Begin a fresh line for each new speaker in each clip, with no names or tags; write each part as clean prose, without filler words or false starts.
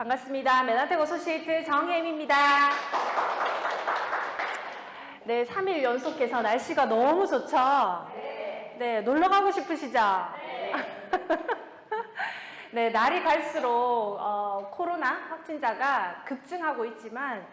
반갑습니다. 메나텍 어소시에이트 정혜임입니다. 네, 3일 연속해서 날씨가 너무 좋죠? 네, 놀러 가고 싶으시죠? 네, 날이 갈수록 코로나 확진자가 급증하고 있지만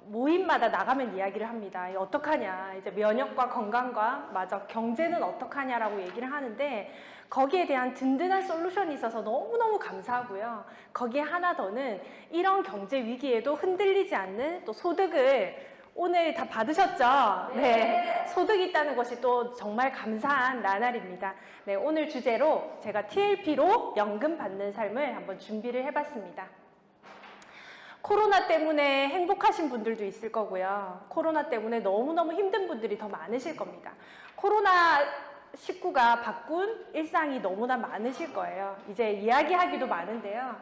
모임마다 나가면 이야기를 합니다. 어떡하냐, 이제 면역과 건강과 마저 경제는 어떡하냐라고 얘기를 하는데 거기에 대한 든든한 솔루션이 있어서 너무너무 감사하고요. 거기에 하나 더는 이런 경제 위기에도 흔들리지 않는 또 소득을 오늘 다 받으셨죠? 네. 소득이 있다는 것이 또 정말 감사한 나날입니다. 네, 오늘 주제로 제가 TLP로 연금 받는 삶을 한번 준비를 해봤습니다. 코로나 때문에 행복하신 분들도 있을 거고요. 코로나 때문에 너무너무 힘든 분들이 더 많으실 겁니다. 코로나19가 바꾼 일상이 너무나 많으실 거예요. 이제 이야기하기도 많은데요.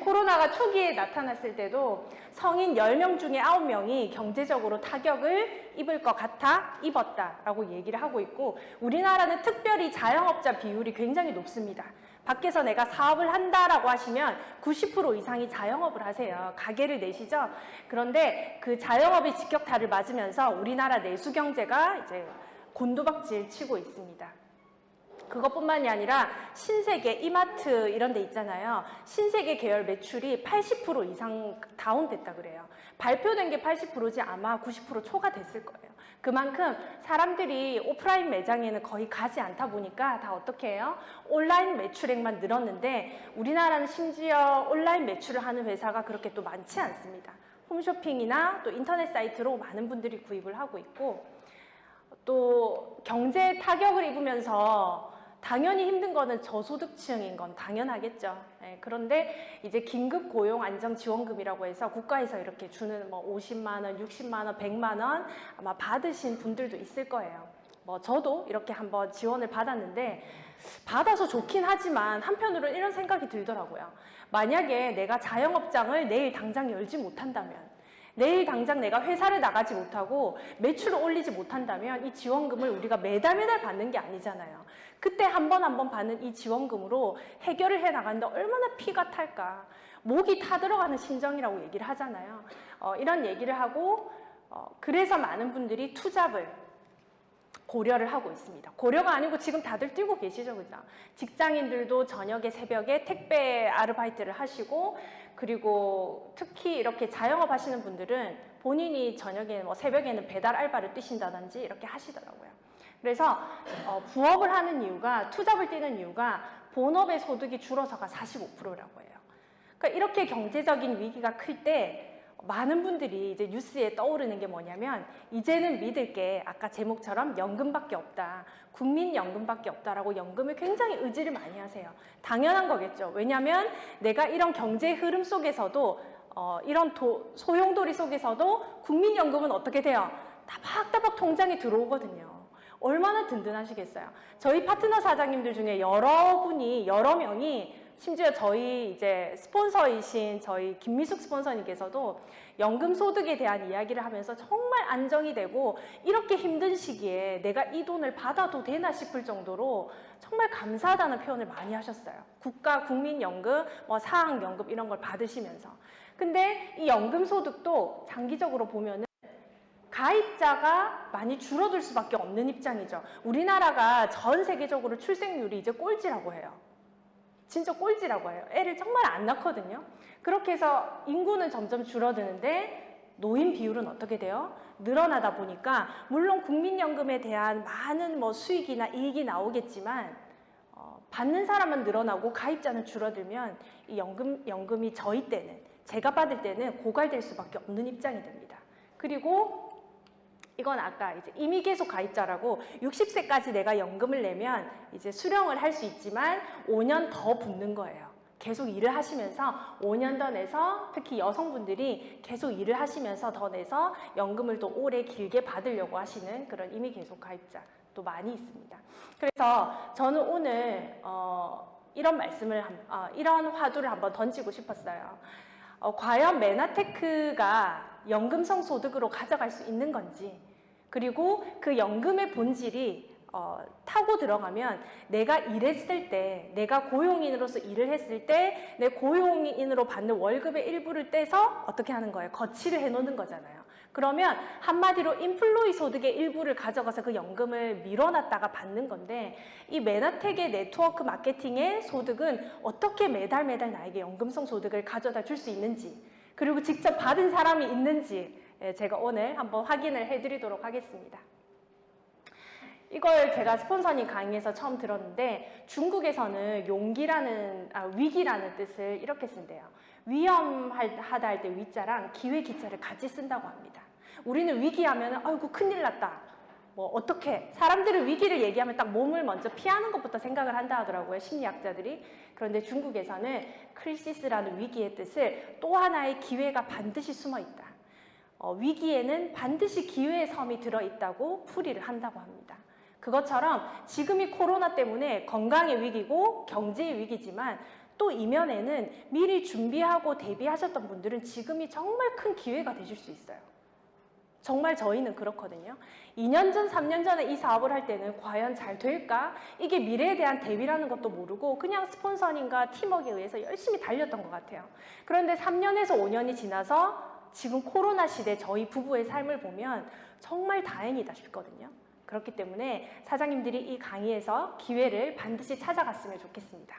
코로나가 초기에 나타났을 때도 성인 10명 중에 9명이 경제적으로 타격을 입을 것 같아 입었다라고 얘기를 하고 있고, 우리나라는 특별히 자영업자 비율이 굉장히 높습니다. 밖에서 내가 사업을 한다라고 하시면 90% 이상이 자영업을 하세요. 가게를 내시죠. 그런데 그 자영업이 직격탄을 맞으면서 우리나라 내수 경제가 이제 곤두박질 치고 있습니다. 그것뿐만이 아니라 신세계, 이마트 이런 데 있잖아요. 신세계 계열 매출이 80% 이상 다운됐다 그래요. 발표된 게 80%지 아마 90% 초과됐을 거예요. 그만큼 사람들이 오프라인 매장에는 거의 가지 않다 보니까 다 어떻게 해요? 온라인 매출액만 늘었는데 우리나라는 심지어 온라인 매출을 하는 회사가 그렇게 또 많지 않습니다. 홈쇼핑이나 또 인터넷 사이트로 많은 분들이 구입을 하고 있고, 또 경제 타격을 입으면서 당연히 힘든 거는 저소득층인 건 당연하겠죠. 그런데 이제 긴급 고용 안정 지원금이라고 해서 국가에서 이렇게 주는 50만 원, 60만 원, 100만 원 아마 받으신 분들도 있을 거예요. 저도 이렇게 한번 지원을 받았는데 받아서 좋긴 하지만 한편으로는 이런 생각이 들더라고요. 만약에 내가 자영업장을 내일 당장 열지 못한다면, 내일 당장 내가 회사를 나가지 못하고 매출을 올리지 못한다면 이 지원금을 우리가 매달 받는 게 아니잖아요. 그때 한 번 받는 이 지원금으로 해결을 해 나가는데 얼마나 피가 탈까. 목이 타들어가는 심정이라고 얘기를 하잖아요. 이런 얘기를 하고 그래서 많은 분들이 투잡을 고려를 하고 있습니다. 고려가 아니고 지금 다들 뛰고 계시죠, 그죠? 직장인들도 저녁에 새벽에 택배 아르바이트를 하시고, 그리고 특히 이렇게 자영업 하시는 분들은 본인이 저녁에 새벽에는 배달 알바를 뛰신다든지 이렇게 하시더라고요. 그래서 부업을 하는 이유가, 투잡을 뛰는 이유가 본업의 소득이 줄어서가 45%라고 해요. 그러니까 이렇게 경제적인 위기가 클 때 많은 분들이 이제 뉴스에 떠오르는 게 뭐냐면, 이제는 믿을 게 아까 제목처럼 연금밖에 없다, 국민연금밖에 없다라고 연금을 굉장히 의지를 많이 하세요. 당연한 거겠죠. 왜냐하면 내가 이런 경제 흐름 속에서도 이런 소용돌이 속에서도 국민연금은 어떻게 돼요? 따박따박 통장에 들어오거든요. 얼마나 든든하시겠어요. 저희 파트너 사장님들 중에 여러 명이 심지어 저희 이제 스폰서이신 저희 김미숙 스폰서님께서도 연금 소득에 대한 이야기를 하면서 정말 안정이 되고, 이렇게 힘든 시기에 내가 이 돈을 받아도 되나 싶을 정도로 정말 감사하다는 표현을 많이 하셨어요. 국가 국민연금, 사학연금 이런 걸 받으시면서. 근데 이 연금 소득도 장기적으로 보면은 가입자가 많이 줄어들 수밖에 없는 입장이죠. 우리나라가 전 세계적으로 출생률이 이제 꼴찌라고 해요. 진짜 꼴찌라고 해요. 애를 정말 안 낳거든요. 그렇게 해서 인구는 점점 줄어드는데 노인 비율은 어떻게 돼요? 늘어나다 보니까 물론 국민연금에 대한 많은 수익이나 이익이 나오겠지만 받는 사람은 늘어나고 가입자는 줄어들면 이 연금이 저희 때는, 제가 받을 때는 고갈될 수밖에 없는 입장이 됩니다. 그리고 이건 아까 이제 임의 계속 가입자라고 60세까지 내가 연금을 내면 이제 수령을 할 수 있지만 5년 더 붙는 거예요. 계속 일을 하시면서 5년 더 내서, 특히 여성분들이 계속 일을 하시면서 더 내서 연금을 또 오래 길게 받으려고 하시는 그런 임의 계속 가입자 또 많이 있습니다. 그래서 저는 오늘 이런 이런 화두를 한번 던지고 싶었어요. 과연 메나테크가 연금성 소득으로 가져갈 수 있는 건지, 그리고 그 연금의 본질이 타고 들어가면 내가 일했을 때, 내가 고용인으로서 일을 했을 때 내 고용인으로 받는 월급의 일부를 떼서 어떻게 하는 거예요? 거치를 해놓는 거잖아요. 그러면 한마디로 인플로이 소득의 일부를 가져가서 그 연금을 밀어놨다가 받는 건데, 이 메나텍의 네트워크 마케팅의 소득은 어떻게 매달 나에게 연금성 소득을 가져다 줄 수 있는지, 그리고 직접 받은 사람이 있는지 제가 오늘 한번 확인을 해드리도록 하겠습니다. 이걸 제가 스폰서님 강의에서 처음 들었는데, 중국에서는 위기라는 뜻을 이렇게 쓴대요. 위험하다 할 때 위자랑 기회 기자를 같이 쓴다고 합니다. 우리는 위기하면 아이고 큰일 났다, 뭐 어떻게, 사람들은 위기를 얘기하면 딱 몸을 먼저 피하는 것부터 생각을 한다 하더라고요, 심리학자들이. 그런데 중국에서는 크리시스라는 위기의 뜻을 또 하나의 기회가 반드시 숨어 있다, 위기에는 반드시 기회의 섬이 들어있다고 풀이를 한다고 합니다. 그것처럼 지금이 코로나 때문에 건강의 위기고 경제의 위기지만, 또 이면에는 미리 준비하고 대비하셨던 분들은 지금이 정말 큰 기회가 되실 수 있어요. 정말 저희는 그렇거든요. 2년 전, 3년 전에 이 사업을 할 때는 과연 잘 될까? 이게 미래에 대한 대비라는 것도 모르고 그냥 스폰서님과 팀워크에 의해서 열심히 달렸던 것 같아요. 그런데 3년에서 5년이 지나서 지금 코로나 시대 저희 부부의 삶을 보면 정말 다행이다 싶거든요. 그렇기 때문에 사장님들이 이 강의에서 기회를 반드시 찾아갔으면 좋겠습니다.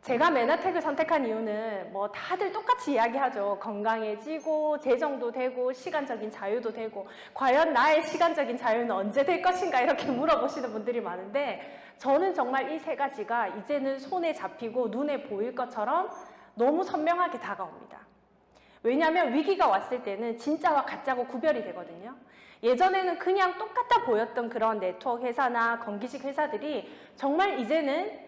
제가 메나텍을 선택한 이유는 뭐 다들 똑같이 이야기하죠. 건강해지고 재정도 되고 시간적인 자유도 되고, 과연 나의 시간적인 자유는 언제 될 것인가 이렇게 물어보시는 분들이 많은데, 저는 정말 이 세 가지가 이제는 손에 잡히고 눈에 보일 것처럼 너무 선명하게 다가옵니다. 왜냐하면 위기가 왔을 때는 진짜와 가짜고 구별이 되거든요. 예전에는 그냥 똑같아 보였던 그런 네트워크 회사나 건기식 회사들이 정말 이제는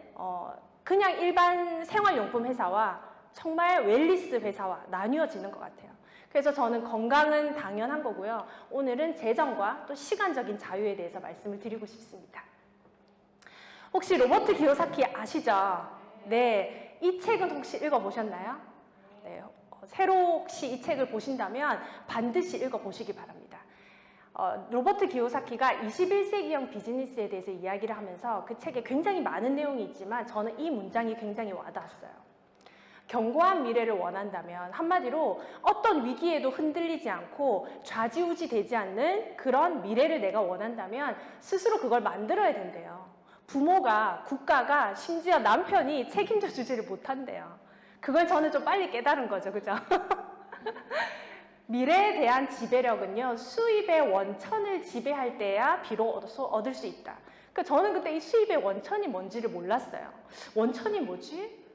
그냥 일반 생활용품 회사와 정말 웰리스 회사와 나뉘어지는 것 같아요. 그래서 저는 건강은 당연한 거고요. 오늘은 재정과 또 시간적인 자유에 대해서 말씀을 드리고 싶습니다. 혹시 로버트 기요사키 아시죠? 네, 이 책은 혹시 읽어보셨나요? 네, 새로 혹시 이 책을 보신다면 반드시 읽어보시기 바랍니다. 로버트 기요사키가 21세기형 비즈니스에 대해서 이야기를 하면서 그 책에 굉장히 많은 내용이 있지만 저는 이 문장이 굉장히 와닿았어요. 견고한 미래를 원한다면, 한마디로 어떤 위기에도 흔들리지 않고 좌지우지 되지 않는 그런 미래를 내가 원한다면 스스로 그걸 만들어야 된대요. 부모가, 국가가, 심지어 남편이 책임져 주지를 못한대요. 그걸 저는 좀 빨리 깨달은 거죠, 그죠? 미래에 대한 지배력은요, 수입의 원천을 지배할 때야 비록 얻을 수 있다. 그러니까 저는 그때 이 수입의 원천이 뭔지를 몰랐어요. 원천이 뭐지?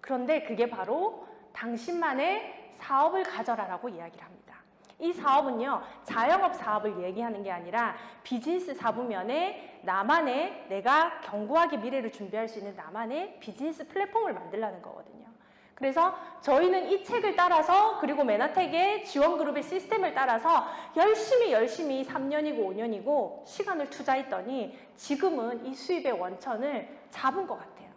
그런데 그게 바로 당신만의 사업을 가져라라고 이야기를 합니다. 이 사업은요, 자영업 사업을 얘기하는 게 아니라 비즈니스 사부면에 나만의, 내가 견고하게 미래를 준비할 수 있는 나만의 비즈니스 플랫폼을 만들라는 거거든요. 그래서 저희는 이 책을 따라서, 그리고 메나텍의 지원그룹의 시스템을 따라서 열심히 3년이고 5년이고 시간을 투자했더니 지금은 이 수입의 원천을 잡은 것 같아요.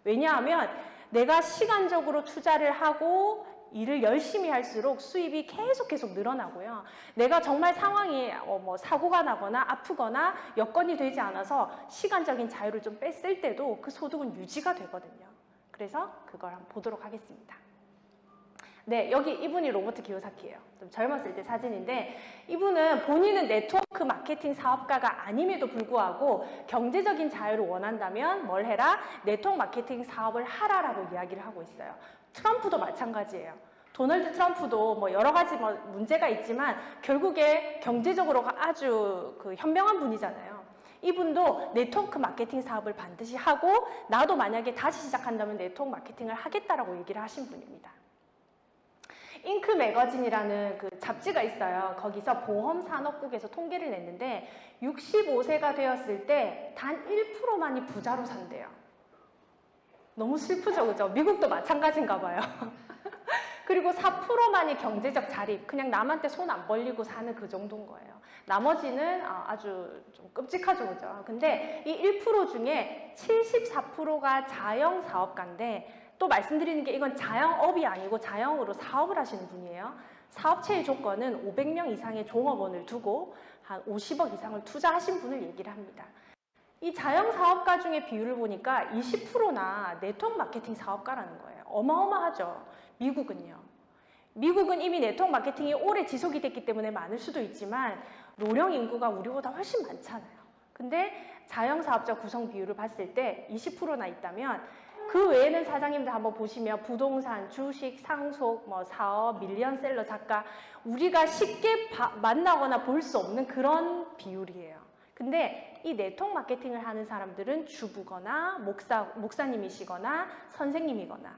왜냐하면 내가 시간적으로 투자를 하고 일을 열심히 할수록 수입이 계속 늘어나고요. 내가 정말 상황이 사고가 나거나 아프거나 여건이 되지 않아서 시간적인 자유를 좀 뺐을 때도 그 소득은 유지가 되거든요. 그래서 그걸 한번 보도록 하겠습니다. 네, 여기 이분이 로버트 기요사키예요. 좀 젊었을 때 사진인데, 이분은 본인은 네트워크 마케팅 사업가가 아님에도 불구하고 경제적인 자유를 원한다면 뭘 해라? 네트워크 마케팅 사업을 하라라고 이야기를 하고 있어요. 트럼프도 마찬가지예요. 도널드 트럼프도 여러 가지 문제가 있지만 결국에 경제적으로 아주 현명한 분이잖아요. 이분도 네트워크 마케팅 사업을 반드시 하고, 나도 만약에 다시 시작한다면 네트워크 마케팅을 하겠다라고 얘기를 하신 분입니다. 잉크 매거진이라는 그 잡지가 있어요. 거기서 보험 산업국에서 통계를 냈는데 65세가 되었을 때 단 1%만이 부자로 산대요. 너무 슬프죠, 그죠? 미국도 마찬가지인가 봐요. 그리고 4%만이 경제적 자립, 그냥 남한테 손 안 벌리고 사는 그 정도인 거예요. 나머지는 아주 좀 끔찍하죠, 그죠? 근데 이 1% 중에 74%가 자영 사업가인데, 또 말씀드리는 게 이건 자영업이 아니고 자영으로 사업을 하시는 분이에요. 사업체의 조건은 500명 이상의 종업원을 두고 한 50억 이상을 투자하신 분을 얘기를 합니다. 이 자영사업가 중에 비율을 보니까 20%나 네트워크 마케팅 사업가라는 거예요. 어마어마하죠. 미국은요. 미국은 이미 네트워크 마케팅이 오래 지속이 됐기 때문에 많을 수도 있지만 노령 인구가 우리보다 훨씬 많잖아요. 근데 자영사업자 구성 비율을 봤을 때 20%나 있다면 그 외에는 사장님들 한번 보시면 부동산, 주식, 상속, 사업, 밀리언셀러 작가 우리가 쉽게 만나거나 볼 수 없는 그런 비율이에요. 근데 이 네트워크 마케팅을 하는 사람들은 주부거나 목사님이시거나 선생님이거나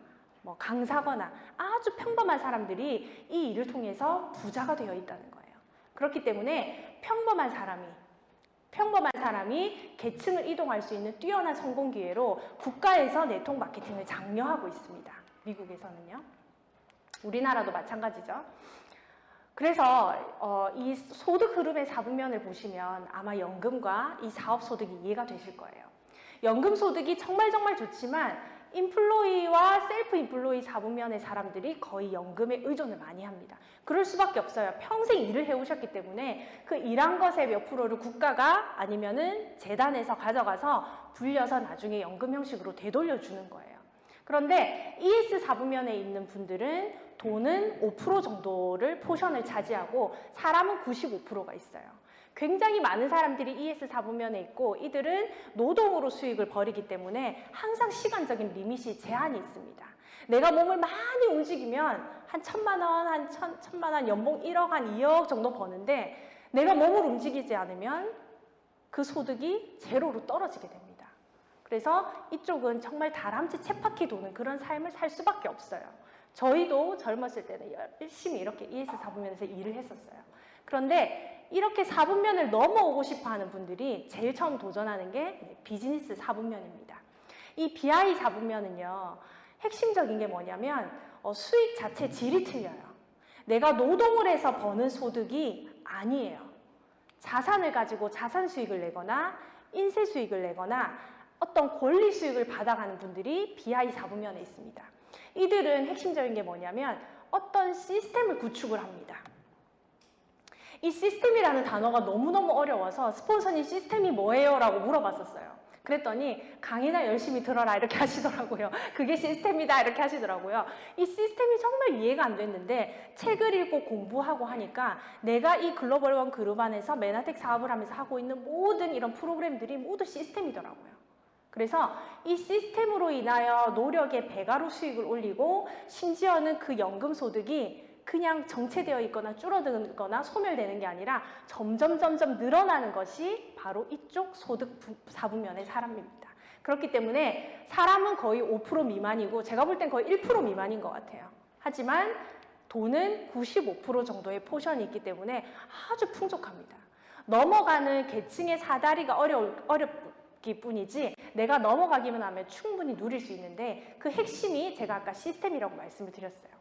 강사거나 아주 평범한 사람들이 이 일을 통해서 부자가 되어 있다는 거예요. 그렇기 때문에 평범한 사람이 계층을 이동할 수 있는 뛰어난 성공 기회로 국가에서 네트워크 마케팅을 장려하고 있습니다. 미국에서는요. 우리나라도 마찬가지죠. 그래서 이 소득 흐름의 4분면을 보시면 아마 연금과 이 사업 소득이 이해가 되실 거예요. 연금 소득이 정말 좋지만 인플로이와 셀프 인플로이 4분면의 사람들이 거의 연금에 의존을 많이 합니다. 그럴 수밖에 없어요. 평생 일을 해오셨기 때문에 그 일한 것의 몇 프로를 국가가 아니면은 재단에서 가져가서 불려서 나중에 연금 형식으로 되돌려주는 거예요. 그런데 ES 4분면에 있는 분들은 돈은 5% 정도를 포션을 차지하고 사람은 95%가 있어요. 굉장히 많은 사람들이 ES 4분면에 있고 이들은 노동으로 수익을 벌이기 때문에 항상 시간적인 리밋이 제한이 있습니다. 내가 몸을 많이 움직이면 한 1,000만 원, 한 1,000만 원, 연봉 1억, 한 2억 정도 버는데 내가 몸을 움직이지 않으면 그 소득이 제로로 떨어지게 됩니다. 그래서 이쪽은 정말 다람쥐 쳇바퀴 도는 그런 삶을 살 수밖에 없어요. 저희도 젊었을 때는 열심히 이렇게 ES 4분면에서 일을 했었어요. 그런데 이렇게 4분면을 넘어오고 싶어 하는 분들이 제일 처음 도전하는 게 비즈니스 4분면입니다. 이 BI 4분면은요, 핵심적인 게 뭐냐면 수익 자체 질이 틀려요. 내가 노동을 해서 버는 소득이 아니에요. 자산을 가지고 자산 수익을 내거나 인세 수익을 내거나 어떤 권리 수익을 받아가는 분들이 BI 4분면에 있습니다. 이들은 핵심적인 게 뭐냐면 어떤 시스템을 구축을 합니다. 이 시스템이라는 단어가 너무너무 어려워서 스폰서님 시스템이 뭐예요? 라고 물어봤었어요. 그랬더니 강의나 열심히 들어라 이렇게 하시더라고요. 그게 시스템이다 이렇게 하시더라고요. 이 시스템이 정말 이해가 안 됐는데 책을 읽고 공부하고 하니까 내가 이 글로벌원 그룹 안에서 메나텍 사업을 하면서 하고 있는 모든 이런 프로그램들이 모두 시스템이더라고요. 그래서 이 시스템으로 인하여 노력의 배가로 수익을 올리고 심지어는 그 연금 소득이 그냥 정체되어 있거나 줄어들거나 소멸되는 게 아니라 점점 늘어나는 것이 바로 이쪽 소득 4분면의 사람입니다. 그렇기 때문에 사람은 거의 5% 미만이고 제가 볼 땐 거의 1% 미만인 것 같아요. 하지만 돈은 95% 정도의 포션이 있기 때문에 아주 풍족합니다. 넘어가는 계층의 사다리가 어렵기 뿐이지 내가 넘어가기만 하면 충분히 누릴 수 있는데 그 핵심이 제가 아까 시스템이라고 말씀을 드렸어요.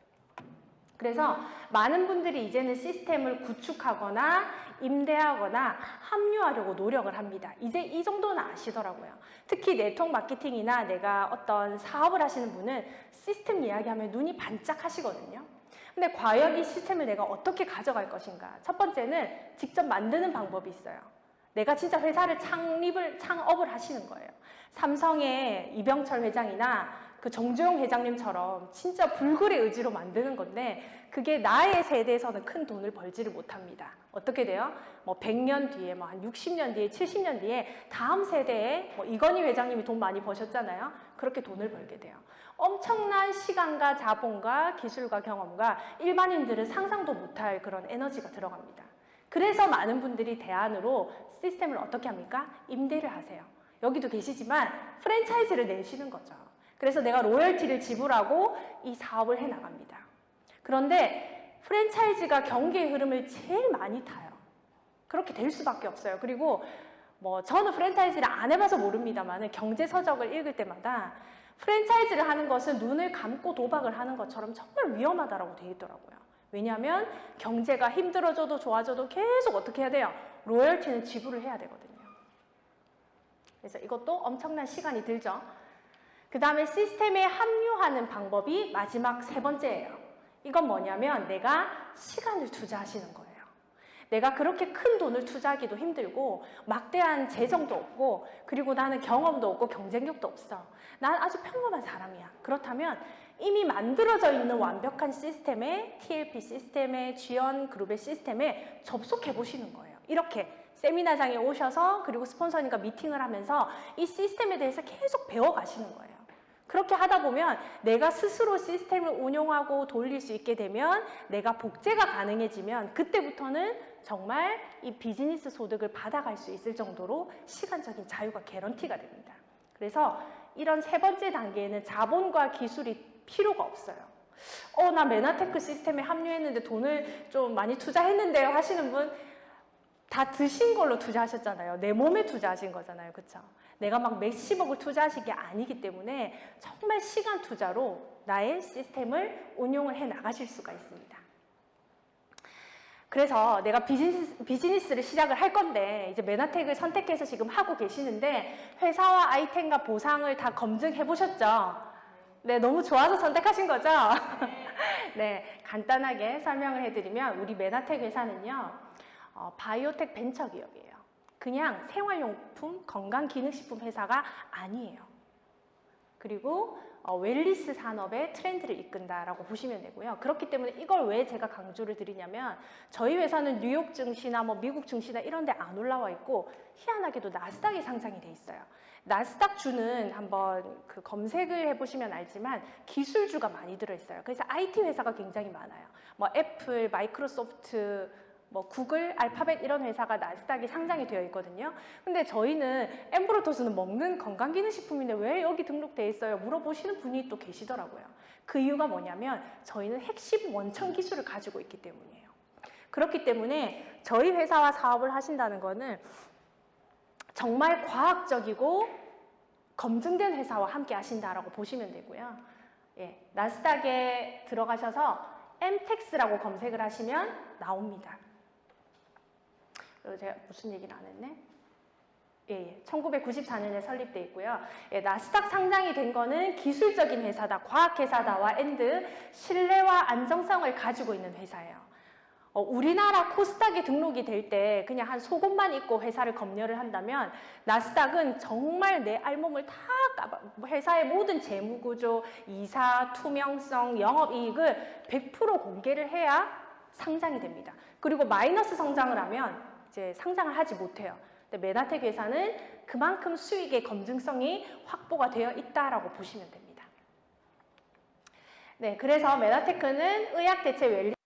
그래서 많은 분들이 이제는 시스템을 구축하거나 임대하거나 합류하려고 노력을 합니다. 이제 이 정도는 아시더라고요. 특히 네트워크 마케팅이나 내가 어떤 사업을 하시는 분은 시스템 이야기하면 눈이 반짝하시거든요. 근데 과연 이 시스템을 내가 어떻게 가져갈 것인가? 첫 번째는 직접 만드는 방법이 있어요. 내가 진짜 회사를 창업을 하시는 거예요. 삼성의 이병철 회장이나 그 정주영 회장님처럼 진짜 불굴의 의지로 만드는 건데 그게 나의 세대에서는 큰 돈을 벌지를 못합니다. 어떻게 돼요? 100년 뒤에, 한 60년 뒤에, 70년 뒤에 다음 세대에 이건희 회장님이 돈 많이 버셨잖아요. 그렇게 돈을 벌게 돼요. 엄청난 시간과 자본과 기술과 경험과 일반인들은 상상도 못할 그런 에너지가 들어갑니다. 그래서 많은 분들이 대안으로 시스템을 어떻게 합니까? 임대를 하세요. 여기도 계시지만 프랜차이즈를 내시는 거죠. 그래서 내가 로열티를 지불하고 이 사업을 해나갑니다. 그런데 프랜차이즈가 경기의 흐름을 제일 많이 타요. 그렇게 될 수밖에 없어요. 그리고 저는 프랜차이즈를 안 해봐서 모릅니다만 경제서적을 읽을 때마다 프랜차이즈를 하는 것은 눈을 감고 도박을 하는 것처럼 정말 위험하다고 되어 있더라고요. 왜냐하면 경제가 힘들어져도 좋아져도 계속 어떻게 해야 돼요? 로열티는 지불을 해야 되거든요. 그래서 이것도 엄청난 시간이 들죠. 그 다음에 시스템에 합류하는 방법이 마지막 세 번째예요. 이건 뭐냐면 내가 시간을 투자하시는 거예요. 내가 그렇게 큰 돈을 투자하기도 힘들고 막대한 재정도 없고 그리고 나는 경험도 없고 경쟁력도 없어. 난 아주 평범한 사람이야. 그렇다면 이미 만들어져 있는 완벽한 시스템에 TLP 시스템에 지원 그룹의 시스템에 접속해 보시는 거예요. 이렇게 세미나장에 오셔서 그리고 스폰서님과 미팅을 하면서 이 시스템에 대해서 계속 배워가시는 거예요. 그렇게 하다 보면 내가 스스로 시스템을 운용하고 돌릴 수 있게 되면 내가 복제가 가능해지면 그때부터는 정말 이 비즈니스 소득을 받아갈 수 있을 정도로 시간적인 자유가 개런티가 됩니다. 그래서 이런 세 번째 단계에는 자본과 기술이 필요가 없어요. 나 메나테크 시스템에 합류했는데 돈을 좀 많이 투자했는데요 하시는 분 다 드신 걸로 투자하셨잖아요. 내 몸에 투자하신 거잖아요. 그렇죠? 내가 막 몇십억을 투자하신 게 아니기 때문에 정말 시간 투자로 나의 시스템을 운용을 해 나가실 수가 있습니다. 그래서 내가 비즈니스를 시작을 할 건데 이제 메나텍을 선택해서 지금 하고 계시는데 회사와 아이템과 보상을 다 검증해 보셨죠? 네, 너무 좋아서 선택하신 거죠? 네, 간단하게 설명을 해드리면 우리 메나텍 회사는요. 바이오텍 벤처 기업이에요. 그냥 생활용품, 건강기능식품 회사가 아니에요. 그리고 웰니스 산업의 트렌드를 이끈다라고 보시면 되고요. 그렇기 때문에 이걸 왜 제가 강조를 드리냐면 저희 회사는 뉴욕 증시나 미국 증시나 이런 데 안 올라와 있고 희한하게도 나스닥에 상장이 돼 있어요. 나스닥 주는 한번 그 검색을 해보시면 알지만 기술주가 많이 들어있어요. 그래서 IT 회사가 굉장히 많아요. 애플, 마이크로소프트, 구글, 알파벳 이런 회사가 나스닥에 상장이 되어 있거든요. 근데 저희는 엠브로토스는 먹는 건강기능식품인데 왜 여기 등록돼 있어요? 물어보시는 분이 또 계시더라고요. 그 이유가 뭐냐면 저희는 핵심 원천 기술을 가지고 있기 때문이에요. 그렇기 때문에 저희 회사와 사업을 하신다는 거는 정말 과학적이고 검증된 회사와 함께 하신다라고 보시면 되고요. 예, 나스닥에 들어가셔서 MTEX라고 검색을 하시면 나옵니다. 그리고 제가 무슨 얘기를 안 했네? 예, 1994년에 설립돼 있고요. 예, 나스닥 상장이 된 거는 기술적인 회사다, 과학회사다와 앤드 신뢰와 안정성을 가지고 있는 회사예요. 우리나라 코스닥에 등록이 될 때 그냥 한 속옷만 입고 회사를 검열을 한다면 나스닥은 정말 내 알몸을 다 회사의 모든 재무구조, 이사, 투명성, 영업이익을 100% 공개를 해야 상장이 됩니다. 그리고 마이너스 성장을 하면 이제 상장을 하지 못해요. 근데 메나텍 회사는 그만큼 수익의 검증성이 확보가 되어 있다라고 보시면 됩니다. 네, 그래서 메나테크는 의학대체 웰니스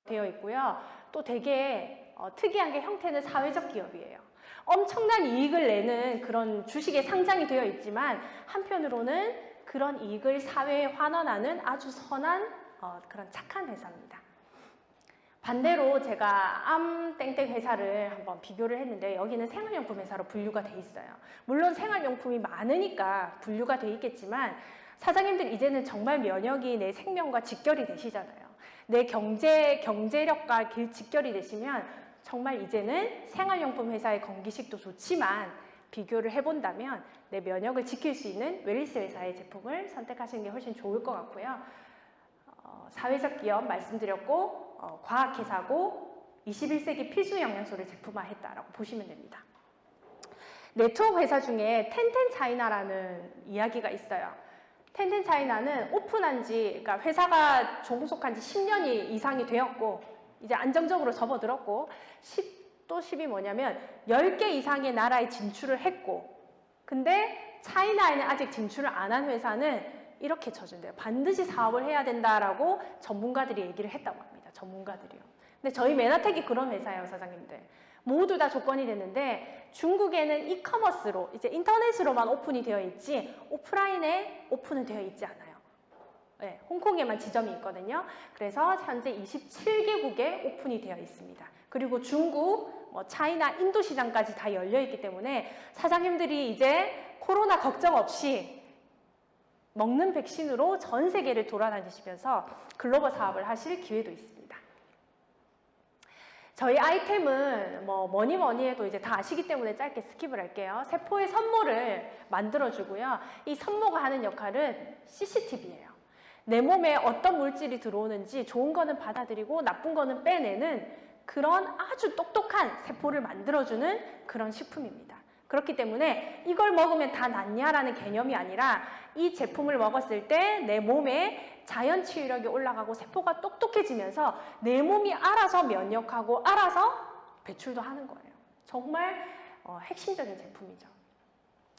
되어 있고요. 또 되게 특이한 게 형태는 사회적 기업이에요. 엄청난 이익을 내는 그런 주식에 상장이 되어 있지만 한편으로는 그런 이익을 사회에 환원하는 아주 선한 그런 착한 회사입니다. 반대로 제가 암땡땡 회사를 한번 비교를 했는데 여기는 생활용품 회사로 분류가 돼 있어요. 물론 생활용품이 많으니까 분류가 돼 있겠지만 사장님들 이제는 정말 면역이 내 생명과 직결이 되시잖아요. 내 경제력과 직결이 되시면 정말 이제는 생활용품 회사의 건기식도 좋지만 비교를 해본다면 내 면역을 지킬 수 있는 웰니스 회사의 제품을 선택하시는 게 훨씬 좋을 것 같고요. 사회적 기업 말씀드렸고 과학회사고 21세기 필수 영양소를 제품화했다라고 보시면 됩니다. 네트워크 회사 중에 텐텐차이나라는 이야기가 있어요. 텐텐차이나는 오픈한 지, 그러니까 회사가 종속한 지 10년이 이상이 되었고 이제 안정적으로 접어들었고 또 10이 뭐냐면 10개 이상의 나라에 진출을 했고 근데 차이나에는 아직 진출을 안 한 회사는 이렇게 쳐준대요. 반드시 사업을 해야 된다라고 전문가들이 얘기를 했다고 합니다. 전문가들이요. 근데 저희 메나텍이 그런 회사예요, 사장님들. 모두 다 조건이 됐는데 중국에는 이커머스로 이제 인터넷으로만 오픈이 되어 있지 오프라인에 오픈은 되어 있지 않아요. 네, 홍콩에만 지점이 있거든요. 그래서 현재 27개국에 오픈이 되어 있습니다. 그리고 중국, 차이나, 인도 시장까지 다 열려 있기 때문에 사장님들이 이제 코로나 걱정 없이 먹는 백신으로 전 세계를 돌아다니시면서 글로벌 사업을 하실 기회도 있습니다. 저희 아이템은 뭐니 해도 이제 다 아시기 때문에 짧게 스킵을 할게요. 세포의 선모를 만들어주고요. 이 선모가 하는 역할은 CCTV예요. 내 몸에 어떤 물질이 들어오는지 좋은 거는 받아들이고 나쁜 거는 빼내는 그런 아주 똑똑한 세포를 만들어주는 그런 식품입니다. 그렇기 때문에 이걸 먹으면 다 낫냐라는 개념이 아니라 이 제품을 먹었을 때 내 몸에 자연 치유력이 올라가고 세포가 똑똑해지면서 내 몸이 알아서 면역하고 알아서 배출도 하는 거예요. 정말 핵심적인 제품이죠.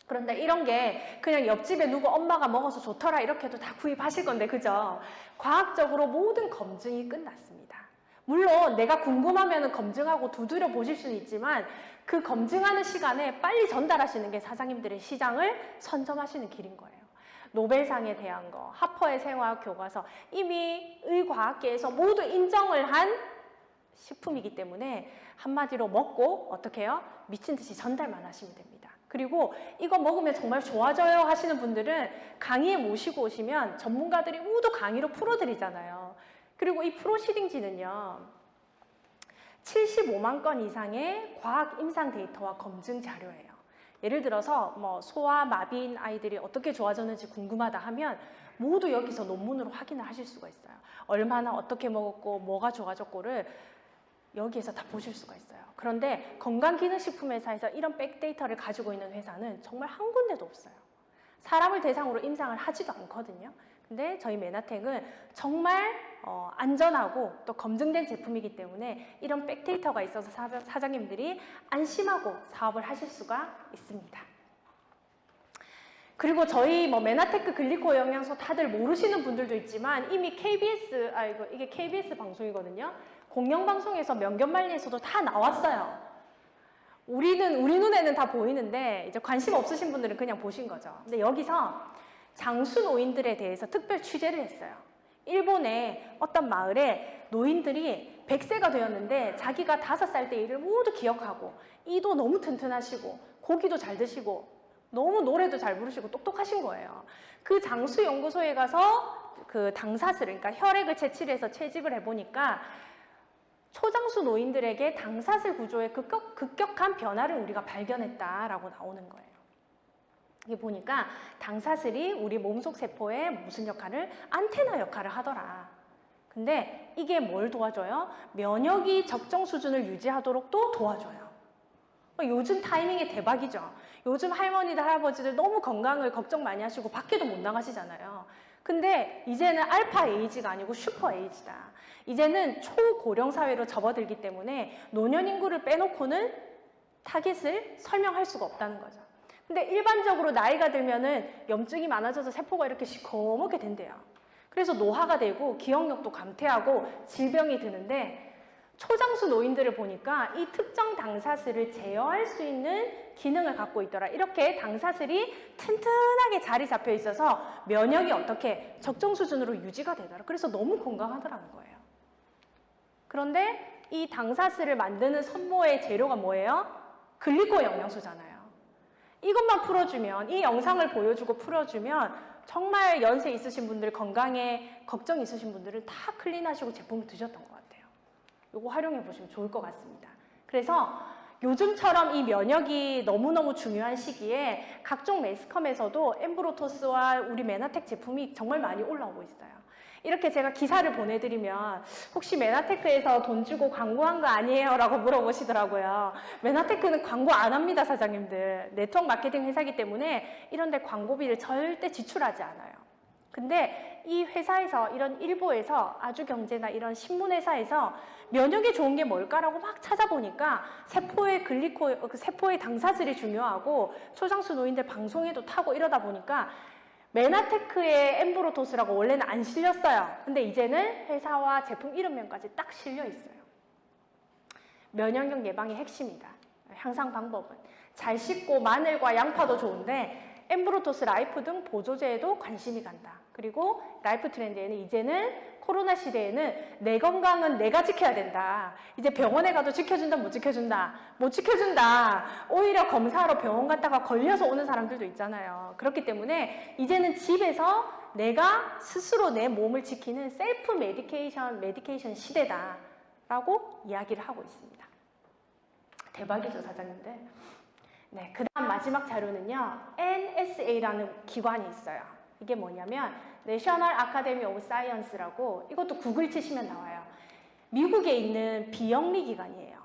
그런데 이런 게 그냥 옆집에 누구 엄마가 먹어서 좋더라 이렇게 해도 다 구입하실 건데, 그죠? 과학적으로 모든 검증이 끝났습니다. 물론 내가 궁금하면 검증하고 두드려 보실 수는 있지만 그 검증하는 시간에 빨리 전달하시는 게 사장님들의 시장을 선점하시는 길인 거예요. 노벨상에 대한 거, 하퍼의 생화학 교과서, 이미 의과학계에서 모두 인정을 한 식품이기 때문에 한마디로 먹고 어떻게 해요? 미친 듯이 전달만 하시면 됩니다. 그리고 이거 먹으면 정말 좋아져요 하시는 분들은 강의에 모시고 오시면 전문가들이 모두 강의로 풀어드리잖아요. 그리고 이 프로시딩지는요, 75만 건 이상의 과학 임상 데이터와 검증 자료예요. 예를 들어서 뭐 소아 마비인 아이들이 어떻게 좋아졌는지 궁금하다 하면 모두 여기서 논문으로 확인을 하실 수가 있어요. 얼마나 어떻게 먹었고 뭐가 좋아졌고를 여기에서 다 보실 수가 있어요. 그런데 건강기능식품회사에서 이런 백데이터를 가지고 있는 회사는 정말 한 군데도 없어요. 사람을 대상으로 임상을 하지도 않거든요. 근데 저희 메나텍은 정말 안전하고 또 검증된 제품이기 때문에 이런 백데이터가 있어서 사장님들이 안심하고 사업을 하실 수가 있습니다. 그리고 저희 메나테크 글리코 영양소 다들 모르시는 분들도 있지만 이미 KBS, 이게 KBS 방송이거든요. 공영방송에서 명견말리에서도 다 나왔어요. 우리 눈에는 다 보이는데 이제 관심 없으신 분들은 그냥 보신 거죠. 근데 여기서 장수 노인들에 대해서 특별 취재를 했어요. 일본의 어떤 마을에 노인들이 100세가 되었는데 자기가 5살 때 일을 모두 기억하고 이도 너무 튼튼하시고 고기도 잘 드시고 너무 노래도 잘 부르시고 똑똑하신 거예요. 그 장수 연구소에 가서 그 당사슬을, 그러니까 혈액을 채취해서 채집을 해보니까 초장수 노인들에게 당사슬 구조의 급격한 변화를 우리가 발견했다라고 나오는 거예요. 이게 보니까 당사슬이 우리 몸속 세포에 무슨 역할을? 안테나 역할을 하더라. 근데 이게 뭘 도와줘요? 면역이 적정 수준을 유지하도록 또 도와줘요. 요즘 타이밍이 대박이죠. 요즘 할머니들, 할아버지들 너무 건강을 걱정 많이 하시고 밖에도 못 나가시잖아요. 근데 이제는 알파 에이지가 아니고 슈퍼 에이지다. 이제는 초고령 사회로 접어들기 때문에 노년 인구를 빼놓고는 타겟을 설명할 수가 없다는 거죠. 근데 일반적으로 나이가 들면은 염증이 많아져서 세포가 이렇게 시커멓게 된대요. 그래서 노화가 되고 기억력도 감퇴하고 질병이 드는데 초장수 노인들을 보니까 이 특정 당사슬을 제어할 수 있는 기능을 갖고 있더라. 이렇게 당사슬이 튼튼하게 자리 잡혀 있어서 면역이 어떻게 적정 수준으로 유지가 되더라. 그래서 너무 건강하더라는 거예요. 그런데 이 당사슬을 만드는 선모의 재료가 뭐예요? 글리코 영양소잖아요. 이것만 풀어주면, 이 영상을 보여주고 풀어주면 정말 연세 있으신 분들, 건강에 걱정 있으신 분들은 다 클린하시고 제품을 드셨던 것 같아요. 이거 활용해 보시면 좋을 것 같습니다. 그래서 요즘처럼 이 면역이 너무너무 중요한 시기에 각종 매스컴에서도 엠브로토스와 우리 메나텍 제품이 정말 많이 올라오고 있어요. 이렇게 제가 기사를 보내드리면 혹시 메나테크에서 돈 주고 광고한 거 아니에요? 라고 물어보시더라고요. 메나테크는 광고 안 합니다, 사장님들. 네트워크 마케팅 회사이기 때문에 이런 데 광고비를 절대 지출하지 않아요. 근데 이 회사에서, 이런 일부에서, 아주경제나 이런 신문회사에서 면역에 좋은 게 뭘까라고 막 찾아보니까 세포의 세포의 당사질이 중요하고 초장수 노인들 방송에도 타고 이러다 보니까 메나테크의 엠브로토스라고 원래는 안 실렸어요. 근데 이제는 회사와 제품 이름명까지 딱 실려 있어요. 면역력 예방의 핵심이다. 향상 방법은 잘 씻고 마늘과 양파도 좋은데 엠브로토스 라이프 등 보조제에도 관심이 간다. 그리고 라이프 트렌드에는 이제는 코로나 시대에는 내 건강은 내가 지켜야 된다. 이제 병원에 가도 지켜준다, 못 지켜준다. 못 지켜준다. 오히려 검사하러 병원 갔다가 걸려서 오는 사람들도 있잖아요. 그렇기 때문에 이제는 집에서 내가 스스로 내 몸을 지키는 셀프 메디케이션 시대다. 라고 이야기를 하고 있습니다. 대박이죠, 사장님들. 네, 그 다음 마지막 자료는요, NSA라는 기관이 있어요. 이게 뭐냐면 내셔널 아카데미 오브 사이언스라고, 이것도 구글 치시면 나와요. 미국에 있는 비영리 기관이에요.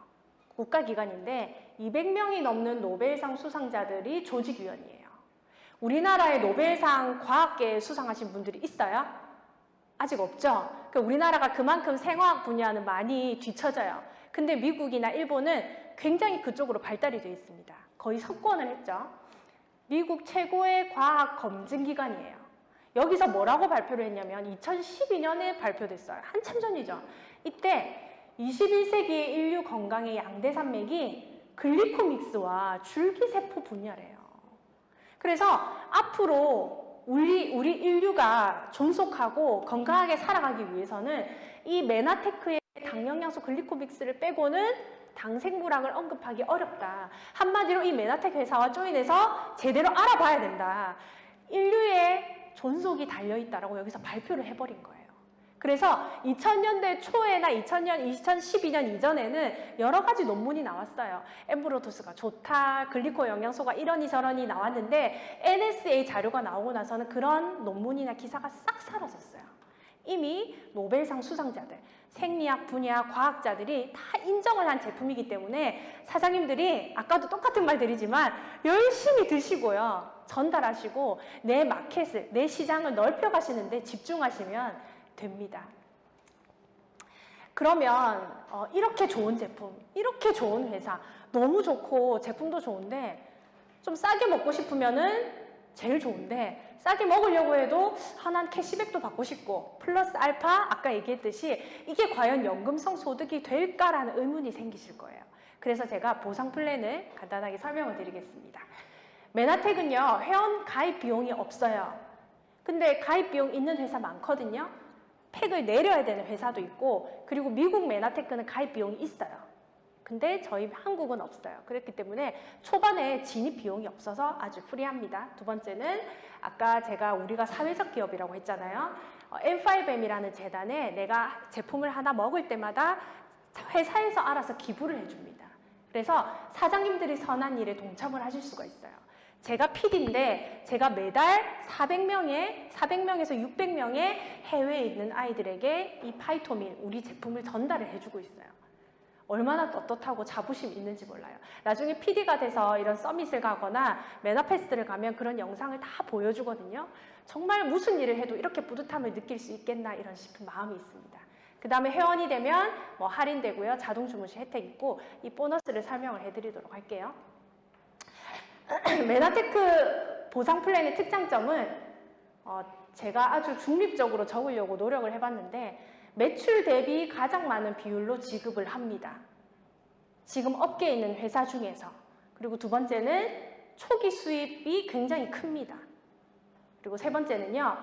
국가기관인데 200명이 넘는 노벨상 수상자들이 조직위원이에요. 우리나라에 노벨상 과학계에 수상하신 분들이 있어요? 아직 없죠? 우리나라가 그만큼 생화학 분야는 많이 뒤처져요. 근데 미국이나 일본은 굉장히 그쪽으로 발달이 되어 있습니다. 거의 석권을 했죠. 미국 최고의 과학 검증기관이에요. 여기서 뭐라고 발표를 했냐면 2012년에 발표됐어요. 한참 전이죠. 이때 21세기의 인류 건강의 양대 산맥이 글리코믹스와 줄기세포 분야래요. 그래서 앞으로 우리 인류가 존속하고 건강하게 살아가기 위해서는 이 메나테크의 당영양소 글리코믹스를 빼고는 당생물학을 언급하기 어렵다. 한마디로 이 메나테크 회사와 조인해서 제대로 알아봐야 된다. 인류의 존속이 달려있다라고 여기서 발표를 해버린 거예요. 그래서 2000년대 초에나 2012년 이전에는 여러 가지 논문이 나왔어요. 엠브로토스가 좋다, 글리코 영양소가 이러니 저러니 나왔는데 NSA 자료가 나오고 나서는 그런 논문이나 기사가 싹 사라졌어요. 이미 노벨상 수상자들, 생리학 분야 과학자들이 다 인정을 한 제품이기 때문에 사장님들이 아까도 똑같은 말 드리지만 열심히 드시고요. 전달하시고 내 마켓을, 내 시장을 넓혀가시는데 집중하시면 됩니다. 그러면 이렇게 좋은 제품, 이렇게 좋은 회사, 너무 좋고 제품도 좋은데 좀 싸게 먹고 싶으면은 제일 좋은데 싸게 먹으려고 해도 하나는 캐시백도 받고 싶고 플러스 알파 아까 얘기했듯이 이게 과연 연금성 소득이 될까라는 의문이 생기실 거예요. 그래서 제가 보상 플랜을 간단하게 설명을 드리겠습니다. 메나텍은요, 회원 가입 비용이 없어요. 근데 가입 비용 있는 회사 많거든요. 팩을 내려야 되는 회사도 있고, 그리고 미국 메나테크는 가입 비용이 있어요. 근데 저희 한국은 없어요. 그렇기 때문에 초반에 진입 비용이 없어서 아주 프리합니다. 두 번째는 아까 우리가 사회적 기업이라고 했잖아요. M5M이라는 재단에 내가 제품을 하나 먹을 때마다 회사에서 알아서 기부를 해줍니다. 그래서 사장님들이 선한 일에 동참을 하실 수가 있어요. 제가 PD인데 제가 매달 400명에서 600명의 해외에 있는 아이들에게 이 파이토민, 우리 제품을 전달을 해주고 있어요. 얼마나 떳떳하고 자부심 있는지 몰라요. 나중에 PD가 돼서 이런 서밋을 가거나 메나페스트를 가면 그런 영상을 다 보여주거든요. 정말 무슨 일을 해도 이렇게 뿌듯함을 느낄 수 있겠나 이런 싶은 마음이 있습니다. 그 다음에 회원이 되면 할인되고요. 자동 주문시 혜택 있고 이 보너스를 설명을 해드리도록 할게요. 메나테크 보상 플랜의 특장점은 제가 아주 중립적으로 적으려고 노력을 해봤는데 매출 대비 가장 많은 비율로 지급을 합니다. 지금 업계에 있는 회사 중에서. 그리고 두 번째는 초기 수입이 굉장히 큽니다. 그리고 세 번째는요,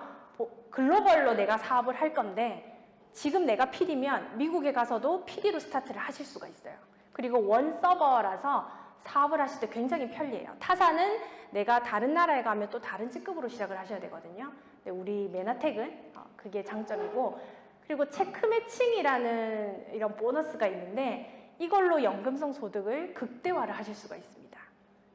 글로벌로 내가 사업을 할 건데 지금 내가 PD면 미국에 가서도 PD로 스타트를 하실 수가 있어요. 그리고 원 서버라서 사업을 하실 때 굉장히 편리해요. 타사는 내가 다른 나라에 가면 또 다른 직급으로 시작을 하셔야 되거든요. 근데 우리 메나텍은 그게 장점이고, 그리고 체크 매칭이라는 이런 보너스가 있는데 이걸로 연금성 소득을 극대화를 하실 수가 있습니다.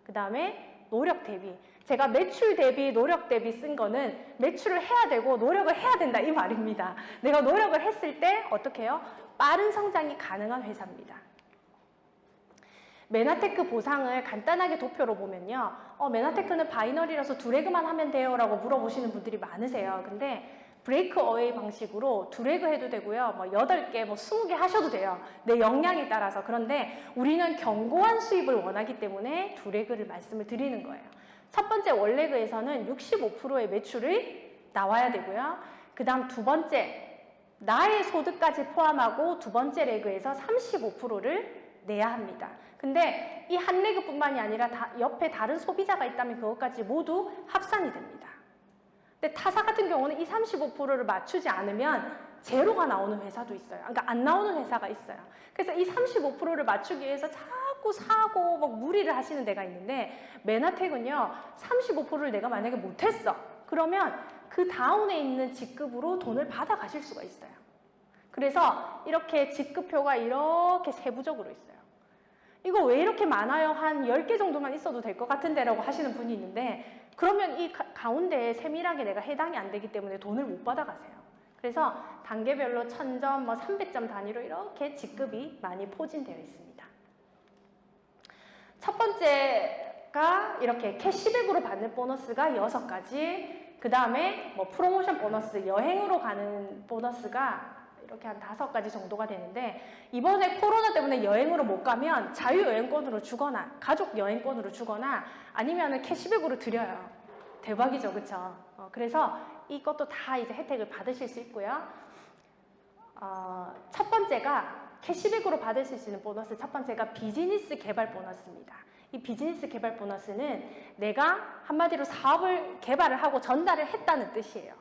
그 다음에 노력 대비. 제가 매출 대비, 노력 대비 쓴 거는 매출을 해야 되고 노력을 해야 된다 이 말입니다. 내가 노력을 했을 때 어떻게 해요? 빠른 성장이 가능한 회사입니다. 메나테크 보상을 간단하게 도표로 보면요. 메나테크는 바이너리라서 두레그만 하면 돼요 라고 물어보시는 분들이 많으세요. 근데 브레이크 어웨이 방식으로 두레그 해도 되고요. 8개, 20개 하셔도 돼요. 내 역량에 따라서. 그런데 우리는 견고한 수입을 원하기 때문에 두레그를 말씀을 드리는 거예요. 첫 번째 원레그에서는 65%의 매출이 나와야 되고요. 그 다음 두 번째, 나의 소득까지 포함하고 두 번째 레그에서 35%를 내야 합니다. 근데 이 한 레그뿐만이 아니라 옆에 다른 소비자가 있다면 그것까지 모두 합산이 됩니다. 근데 타사 같은 경우는 이 35%를 맞추지 않으면 제로가 나오는 회사도 있어요. 그러니까 안 나오는 회사가 있어요. 그래서 이 35%를 맞추기 위해서 자꾸 사고 무리를 하시는 데가 있는데 메나텍은요. 35%를 내가 만약에 못했어. 그러면 그 다운에 있는 직급으로 돈을 받아 가실 수가 있어요. 그래서 이렇게 직급표가 이렇게 세부적으로 있어요. 이거 왜 이렇게 많아요? 한 10개 정도만 있어도 될 것 같은데 라고 하시는 분이 있는데 그러면 이 가운데 세밀하게 내가 해당이 안 되기 때문에 돈을 못 받아가세요. 그래서 단계별로 1000점, 뭐 300점 단위로 이렇게 직급이 많이 포진되어 있습니다. 첫 번째가 이렇게 캐시백으로 받는 보너스가 6가지, 그 다음에 뭐 프로모션 보너스, 여행으로 가는 보너스가 이렇게 한 5가지 정도가 되는데, 이번에 코로나 때문에 여행으로 못 가면 자유여행권으로 주거나 가족 여행권으로 주거나 아니면 캐시백으로 드려요. 대박이죠, 그쵸? 그래서 이것도 다 이제 혜택을 받으실 수 있고요. 첫 번째가 캐시백으로 받으실 수 있는 보너스, 첫 번째가 비즈니스 개발 보너스입니다. 이 비즈니스 개발 보너스는 내가 한마디로 사업을 개발을 하고 전달을 했다는 뜻이에요.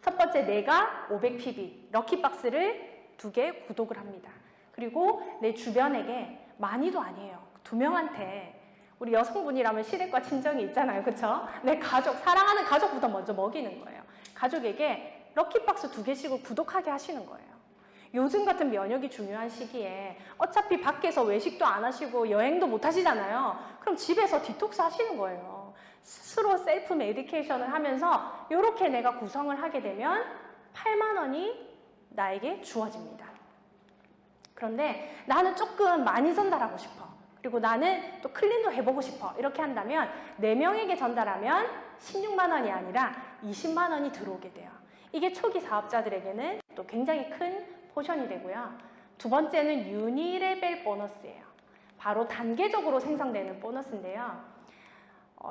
첫 번째, 내가 500PB 럭키박스를 2개 구독을 합니다. 그리고 내 주변에게, 많이도 아니에요, 2명한테, 우리 여성분이라면 시댁과 친정이 있잖아요, 그쵸? 내 가족, 사랑하는 가족부터 먼저 먹이는 거예요. 가족에게 럭키박스 2개씩을 구독하게 하시는 거예요. 요즘 같은 면역이 중요한 시기에 어차피 밖에서 외식도 안 하시고 여행도 못 하시잖아요. 그럼 집에서 디톡스 하시는 거예요. 스스로 셀프 메디케이션을 하면서 이렇게 내가 구성을 하게 되면 8만 원이 나에게 주어집니다. 그런데 나는 조금 많이 전달하고 싶어. 그리고 나는 또 클린도 해보고 싶어. 이렇게 한다면 4명에게 전달하면 16만 원이 아니라 20만 원이 들어오게 돼요. 이게 초기 사업자들에게는 또 굉장히 큰 포션이 되고요. 두 번째는 유니레벨 보너스예요. 바로 단계적으로 생성되는 보너스인데요.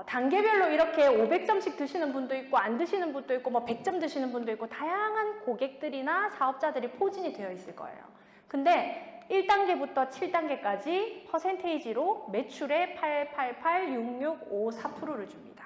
단계별로 이렇게 500점씩 드시는 분도 있고 안 드시는 분도 있고 뭐 100점 드시는 분도 있고 다양한 고객들이나 사업자들이 포진이 되어 있을 거예요. 근데 1단계부터 7단계까지 퍼센테이지로 매출의 888, 66, 54%를 줍니다.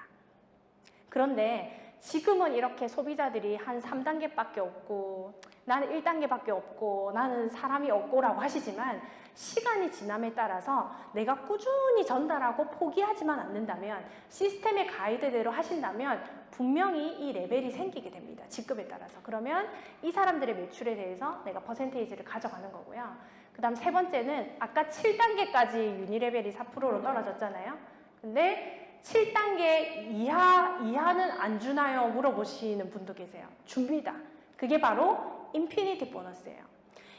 그런데 지금은 이렇게 소비자들이 한 3단계밖에 없고 나는 1단계밖에 없고 나는 사람이 없고라고 하시지만, 시간이 지남에 따라서 내가 꾸준히 전달하고 포기하지만 않는다면, 시스템의 가이드대로 하신다면 분명히 이 레벨이 생기게 됩니다. 직급에 따라서. 그러면 이 사람들의 매출에 대해서 내가 퍼센테이지를 가져가는 거고요. 그 다음 세 번째는 아까 7단계까지 유니레벨이 4%로 떨어졌잖아요. 근데 7단계 이하는 안 주나요? 물어보시는 분도 계세요. 줍니다. 그게 바로 인피니티 보너스예요.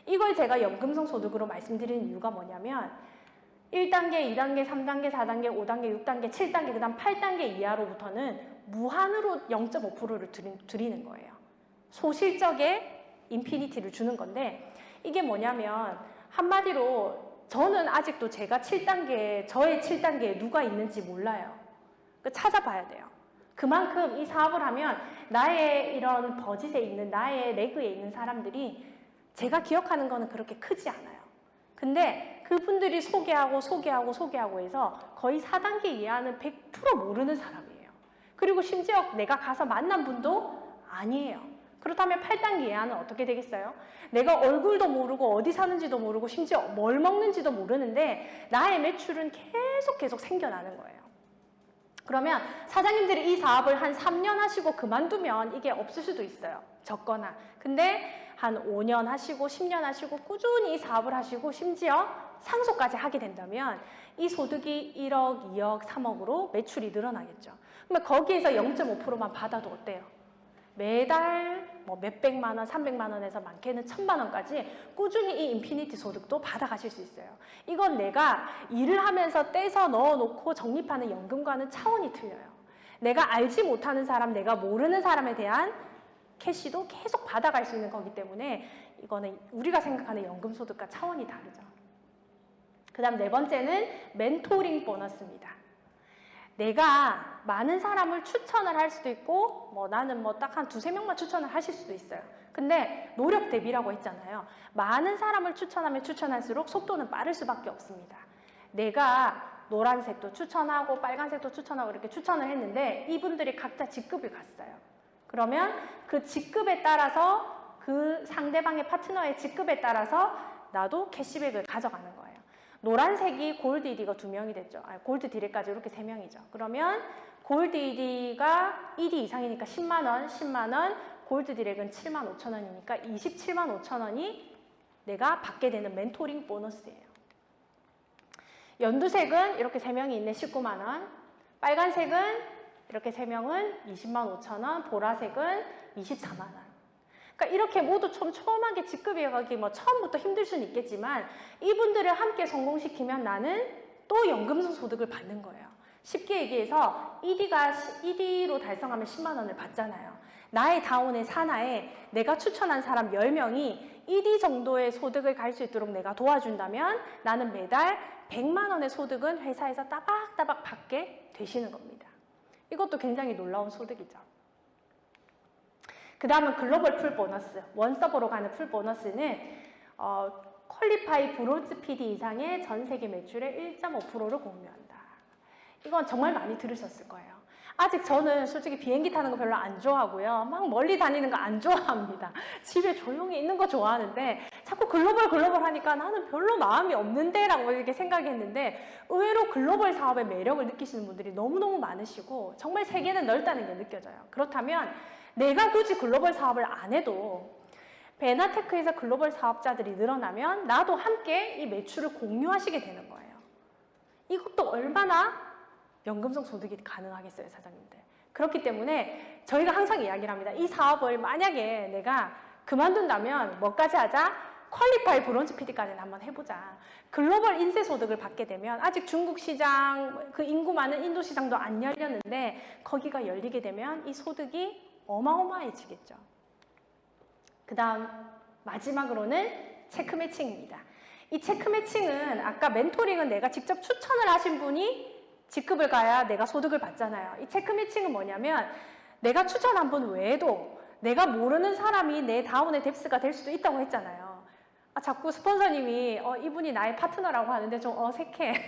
이걸 제가 연금성 소득으로 말씀드리는 이유가 뭐냐면 1단계, 2단계, 3단계, 4단계, 5단계, 6단계, 7단계, 그 다음 8단계 이하로부터는 무한으로 0.5%를 드리는 거예요. 소실적의 인피니티를 주는 건데, 이게 뭐냐면 한마디로 저는 아직도 제가 7단계, 저의 7단계에 누가 있는지 몰라요. 찾아봐야 돼요. 그만큼 이 사업을 하면 나의 이런 버짓에 있는, 나의 레그에 있는 사람들이 제가 기억하는 거는 그렇게 크지 않아요. 근데 그분들이 소개하고 해서 거의 4단계 이하는 100% 모르는 사람이에요. 그리고 심지어 내가 가서 만난 분도 아니에요. 그렇다면 8단계 이하는 어떻게 되겠어요? 내가 얼굴도 모르고 어디 사는지도 모르고 심지어 뭘 먹는지도 모르는데 나의 매출은 계속 생겨나는 거예요. 그러면 사장님들이 이 사업을 한 3년 하시고 그만두면 이게 없을 수도 있어요. 적거나. 근데 한 5년 하시고 10년 하시고 꾸준히 이 사업을 하시고 심지어 상속까지 하게 된다면 이 소득이 1억, 2억, 3억으로 매출이 늘어나겠죠. 그러면 거기에서 0.5%만 받아도 어때요? 매달 뭐 몇백만 원, 300만 원에서 많게는 1000만 원까지 꾸준히 이 인피니티 소득도 받아가실 수 있어요. 이건 내가 일을 하면서 떼서 넣어놓고 적립하는 연금과는 차원이 틀려요. 내가 알지 못하는 사람, 내가 모르는 사람에 대한 캐시도 계속 받아갈 수 있는 거기 때문에 이거는 우리가 생각하는 연금 소득과 차원이 다르죠. 그 다음 네 번째는 멘토링 보너스입니다. 내가 많은 사람을 추천을 할 수도 있고 나는 딱 한 2-3명만 추천을 하실 수도 있어요. 근데 노력 대비라고 했잖아요. 많은 사람을 추천하면 추천할수록 속도는 빠를 수밖에 없습니다. 내가 노란색도 추천하고 빨간색도 추천하고 이렇게 추천을 했는데 이분들이 각자 직급이 갔어요. 그러면 그 직급에 따라서 그 상대방의 파트너의 직급에 따라서 나도 캐시백을 가져가는 거예요. 노란색이 골드 ED가 2명이 됐죠. 골드 디렉까지 이렇게 3명이죠. 그러면 골드 ED가 1위 이상이니까 10만 원, 10만 원, 골드 디렉은 7만 5천 원이니까 27만 5천 원이 내가 받게 되는 멘토링 보너스예요. 연두색은 이렇게 3명이 있네, 19만 원. 빨간색은 이렇게 3명은 20만 5천 원, 보라색은 24만 원. 그러니까 이렇게 모두 촘촘하게 직급이어가기 뭐 처음부터 힘들 수는 있겠지만 이분들을 함께 성공시키면 나는 또 연금성 소득을 받는 거예요. 쉽게 얘기해서 ED로 달성하면 10만 원을 받잖아요. 나의 다운의 산하에 내가 추천한 사람 10명이 ED 정도의 소득을 갈 수 있도록 내가 도와준다면 나는 매달 100만 원의 소득은 회사에서 따박따박 받게 되시는 겁니다. 이것도 굉장히 놀라운 소득이죠. 그 다음은 글로벌 풀 보너스, 원서버로 가는 풀 보너스는 퀄리파이 브론즈 PD 이상의 전 세계 매출의 1.5%를 공유한다. 이건 정말 많이 들으셨을 거예요. 아직 저는 솔직히 비행기 타는 거 별로 안 좋아하고요. 막 멀리 다니는 거 안 좋아합니다. 집에 조용히 있는 거 좋아하는데 자꾸 글로벌 하니까 나는 별로 마음이 없는데 라고 이렇게 생각했는데 의외로 글로벌 사업의 매력을 느끼시는 분들이 너무너무 많으시고 정말 세계는 넓다는 게 느껴져요. 그렇다면 내가 굳이 글로벌 사업을 안 해도 베나테크에서 글로벌 사업자들이 늘어나면 나도 함께 이 매출을 공유하시게 되는 거예요. 이것도 얼마나 연금성 소득이 가능하겠어요, 사장님들. 그렇기 때문에 저희가 항상 이야기를 합니다. 이 사업을 만약에 내가 그만둔다면 뭐까지 하자? 퀄리파이 브론즈 PD까지는 한번 해보자. 글로벌 인쇄 소득을 받게 되면 아직 중국 시장, 그 인구 많은 인도 시장도 안 열렸는데 거기가 열리게 되면 이 소득이 어마어마해지겠죠. 그 다음 마지막으로는 체크 매칭입니다. 이 체크 매칭은 아까 멘토링은 내가 직접 추천을 하신 분이 직급을 가야 내가 소득을 받잖아요. 이 체크 매칭은 뭐냐면 내가 추천한 분 외에도 내가 모르는 사람이 내 다운의 뎁스가 될 수도 있다고 했잖아요. 자꾸 스폰서님이 이분이 나의 파트너라고 하는데 좀 어색해.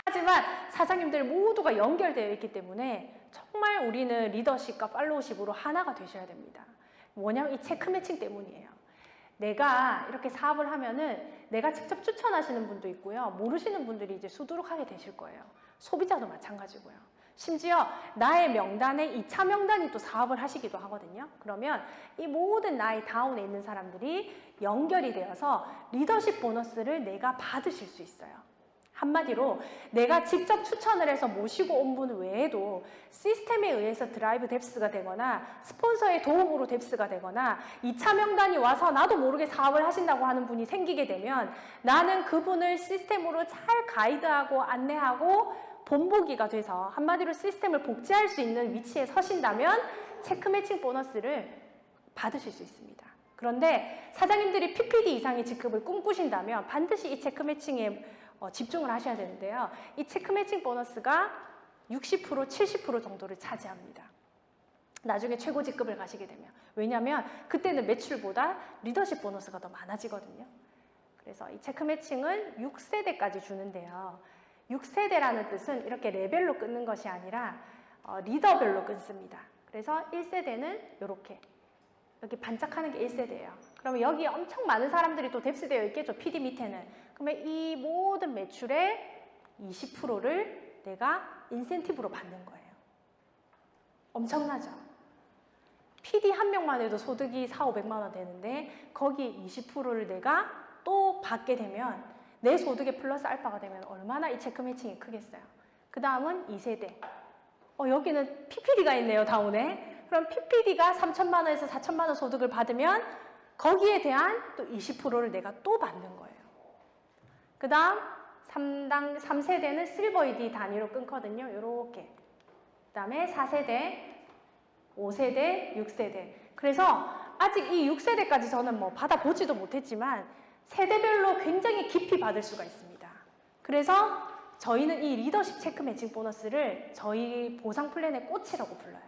하지만 사장님들 모두가 연결되어 있기 때문에 정말 우리는 리더십과 팔로우십으로 하나가 되셔야 됩니다. 뭐냐면 이 체크 매칭 때문이에요. 내가 이렇게 사업을 하면은 내가 직접 추천하시는 분도 있고요. 모르시는 분들이 이제 수두룩하게 되실 거예요. 소비자도 마찬가지고요. 심지어 나의 명단에 2차 명단이 또 사업을 하시기도 하거든요. 그러면 이 모든 나의 다운에 있는 사람들이 연결이 되어서 리더십 보너스를 내가 받으실 수 있어요. 한마디로 내가 직접 추천을 해서 모시고 온 분 외에도 시스템에 의해서 드라이브 뎁스가 되거나 스폰서의 도움으로 뎁스가 되거나 2차 명단이 와서 나도 모르게 사업을 하신다고 하는 분이 생기게 되면 나는 그분을 시스템으로 잘 가이드하고 안내하고 본보기가 돼서 한마디로 시스템을 복제할 수 있는 위치에 서신다면 체크 매칭 보너스를 받으실 수 있습니다. 그런데 사장님들이 PPD 이상의 직급을 꿈꾸신다면 반드시 이 체크 매칭에 집중을 하셔야 되는데요. 이 체크 매칭 보너스가 60%, 70% 정도를 차지합니다. 나중에 최고 직급을 가시게 되면. 왜냐하면 그때는 매출보다 리더십 보너스가 더 많아지거든요. 그래서 이 체크 매칭은 6세대까지 주는데요. 6세대라는 뜻은 이렇게 레벨로 끊는 것이 아니라 리더별로 끊습니다. 그래서 1세대는 이렇게 여기 반짝하는 게 1세대예요. 그러면 여기 엄청 많은 사람들이 또 뎁스되어 있겠죠. PD 밑에는. 그러면 이 모든 매출의 20%를 내가 인센티브로 받는 거예요. 엄청나죠? PD 한 명만 해도 소득이 4, 500만 원 되는데 거기 20%를 내가 또 받게 되면 내 소득에 플러스 알파가 되면 얼마나 이 체크 매칭이 크겠어요. 그 다음은 2세대. 여기는 PPD가 있네요, 다운에. 그럼 PPD가 3천만 원에서 4천만 원 소득을 받으면 거기에 대한 또 20%를 내가 또 받는 거예요. 그 다음 3세대는 실버 ED 단위로 끊거든요. 이렇게. 그 다음에 4세대, 5세대, 6세대. 그래서 아직 이 6세대까지 저는 뭐 받아보지도 못했지만 세대별로 굉장히 깊이 받을 수가 있습니다. 그래서 저희는 이 리더십 체크 매칭 보너스를 저희 보상 플랜의 꽃이라고 불러요.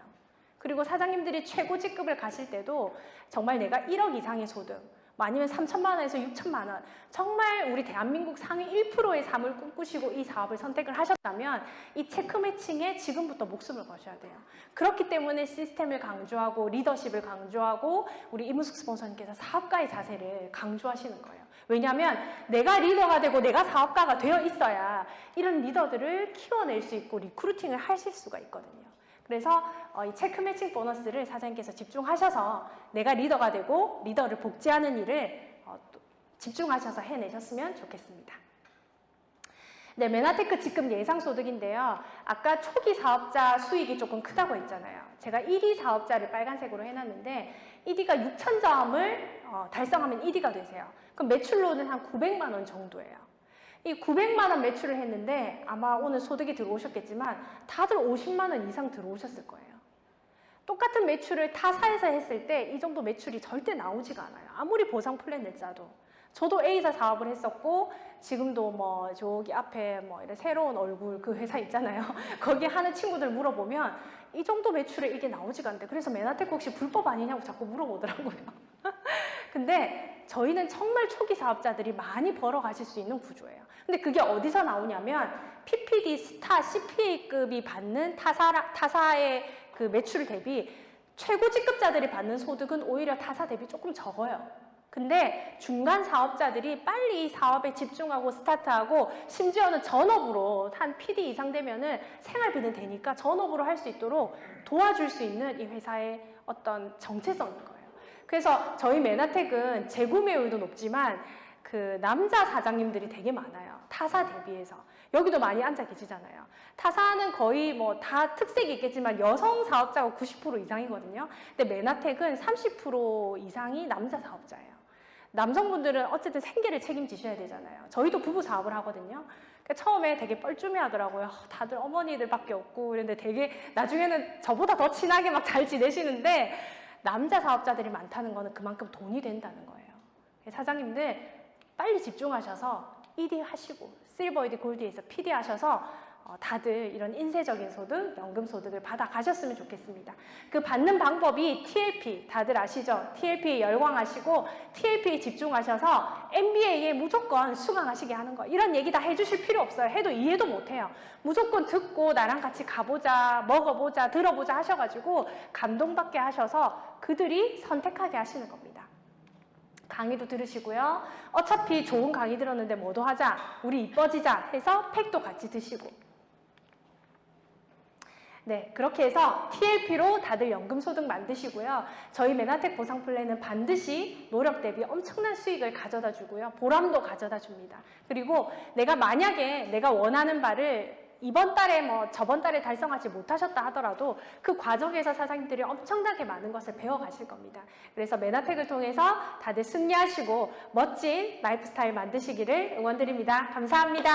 그리고 사장님들이 최고 직급을 가실 때도 정말 내가 1억 이상의 소득, 아니면 3천만 원에서 6천만 원, 정말 우리 대한민국 상위 1%의 삶을 꿈꾸시고 이 사업을 선택을 하셨다면 이 체크 매칭에 지금부터 목숨을 거셔야 돼요. 그렇기 때문에 시스템을 강조하고 리더십을 강조하고 우리 이문숙 스폰서님께서 사업가의 자세를 강조하시는 거예요. 왜냐하면 내가 리더가 되고 내가 사업가가 되어 있어야 이런 리더들을 키워낼 수 있고 리크루팅을 하실 수가 있거든요. 그래서 이 체크 매칭 보너스를 사장님께서 집중하셔서 내가 리더가 되고 리더를 복제하는 일을 집중하셔서 해내셨으면 좋겠습니다. 네, 메나테크 지급 예상 소득인데요. 아까 초기 사업자 수익이 조금 크다고 했잖아요. 제가 1위 사업자를 빨간색으로 해놨는데 1위가 6,000점을 달성하면 1위가 되세요. 그럼 매출로는 한 900만 원 정도예요. 이 900만 원 매출을 했는데 아마 오늘 소득이 들어오셨겠지만 다들 50만 원 이상 들어오셨을 거예요. 똑같은 매출을 타사에서 했을 때 이 정도 매출이 절대 나오지가 않아요. 아무리 보상 플랜을 짜도. 저도 A사 사업을 했었고 지금도 뭐 저기 앞에 뭐 이런 새로운 얼굴 그 회사 있잖아요. 거기 하는 친구들 물어보면 이 정도 매출에 이게 나오지가 않대. 그래서 메나테크 혹시 불법 아니냐고 자꾸 물어보더라고요. 근데 저희는 정말 초기 사업자들이 많이 벌어 가실 수 있는 구조예요. 근데 그게 어디서 나오냐면 PPD, 스타, CPA급이 받는 타사의 그 매출 대비 최고 직급자들이 받는 소득은 오히려 타사 대비 조금 적어요. 근데 중간 사업자들이 빨리 사업에 집중하고 스타트하고 심지어는 전업으로 한 PD 이상 되면은 생활비는 되니까 전업으로 할 수 있도록 도와줄 수 있는 이 회사의 어떤 정체성인 거예요. 그래서 저희 메나텍은 재구매율도 높지만 그 남자 사장님들이 되게 많아요. 타사 대비해서. 여기도 많이 앉아 계시잖아요. 타사는 거의 뭐 다 특색이 있겠지만 여성 사업자가 90% 이상이거든요. 근데 메나텍은 30% 이상이 남자 사업자예요. 남성분들은 어쨌든 생계를 책임지셔야 되잖아요. 저희도 부부 사업을 하거든요. 그러니까 처음에 되게 뻘쭘해 하더라고요. 다들 어머니들밖에 없고 이런데 되게 나중에는 저보다 더 친하게 막 잘 지내시는데 남자 사업자들이 많다는 거는 그만큼 돈이 된다는 거예요. 사장님들 빨리 집중하셔서 1위 하시고 실버, 1위, 골드에서 PD 하셔서 다들 이런 인쇄적인 소득, 연금 소득을 받아 가셨으면 좋겠습니다. 그 받는 방법이 TLP, 다들 아시죠? TLP에 열광하시고 TLP에 집중하셔서 MBA에 무조건 수강하시게 하는 거. 이런 얘기 다 해주실 필요 없어요. 해도 이해도 못해요. 무조건 듣고 나랑 같이 가보자, 먹어보자, 들어보자 하셔가지고 감동받게 하셔서 그들이 선택하게 하시는 겁니다. 강의도 들으시고요. 어차피 좋은 강의 들었는데 뭐도 하자, 우리 이뻐지자 해서 팩도 같이 드시고. 네, 그렇게 해서 TLP로 다들 연금소득 만드시고요. 저희 메나텍 보상 플랜은 반드시 노력 대비 엄청난 수익을 가져다 주고요. 보람도 가져다 줍니다. 그리고 만약에 내가 원하는 바를 이번 달에 뭐 저번 달에 달성하지 못하셨다 하더라도 그 과정에서 사장님들이 엄청나게 많은 것을 배워가실 겁니다. 그래서 메나텍을 통해서 다들 승리하시고 멋진 라이프 스타일 만드시기를 응원드립니다. 감사합니다.